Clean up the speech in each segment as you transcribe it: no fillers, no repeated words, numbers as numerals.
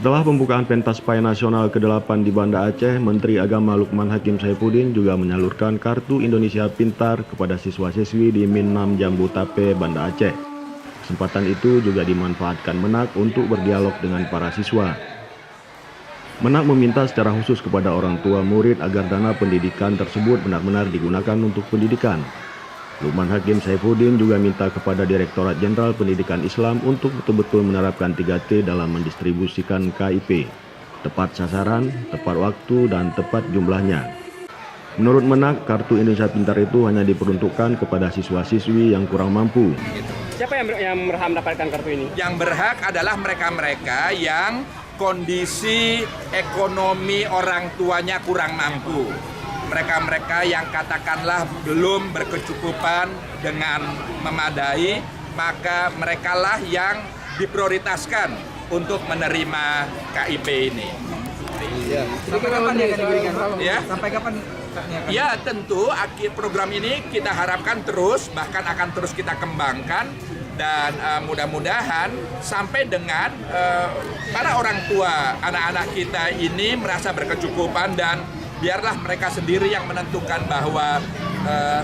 Setelah pembukaan pentas PAI Nasional ke-8 di Banda Aceh, Menteri Agama Lukman Hakim Saifuddin juga menyalurkan Kartu Indonesia Pintar kepada siswa-siswi di Min 6 Jambu Tape, Banda Aceh. Kesempatan itu juga dimanfaatkan Menak untuk berdialog dengan para siswa. Menak meminta secara khusus kepada orang tua murid agar dana pendidikan tersebut benar-benar digunakan untuk pendidikan. Lukman Hakim Saifuddin juga minta kepada Direktorat Jenderal Pendidikan Islam untuk betul-betul menerapkan 3T dalam mendistribusikan KIP. Tepat sasaran, tepat waktu, dan tepat jumlahnya. Menurut Menak, Kartu Indonesia Pintar itu hanya diperuntukkan kepada siswa-siswi yang kurang mampu. Siapa yang berhak mendapatkan kartu ini? Yang berhak adalah mereka-mereka yang kondisi ekonomi orang tuanya kurang mampu. Mereka-mereka yang katakanlah belum berkecukupan dengan memadai, maka merekalah yang diprioritaskan untuk menerima KIP ini. Ya. Sampai kapan dia akan diberikan? Ya. Sampai kapan? Ya, tentu program ini kita harapkan terus, bahkan akan terus kita kembangkan, dan mudah-mudahan sampai dengan para orang tua anak-anak kita ini merasa berkecukupan, dan biarlah mereka sendiri yang menentukan bahwa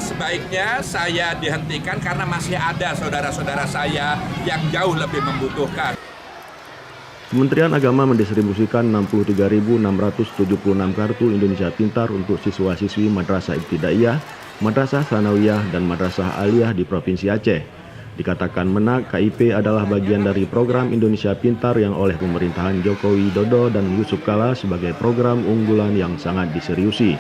sebaiknya saya dihentikan karena masih ada saudara-saudara saya yang jauh lebih membutuhkan. Kementerian Agama mendistribusikan 63.676 kartu Indonesia Pintar untuk siswa-siswi Madrasah Ibtidaiyah, Madrasah Tsanawiyah, dan Madrasah Aliyah di Provinsi Aceh. Dikatakan Menak, KIP adalah bagian dari program Indonesia Pintar yang oleh pemerintahan Joko Widodo dan Yusuf Kala sebagai program unggulan yang sangat diseriusi.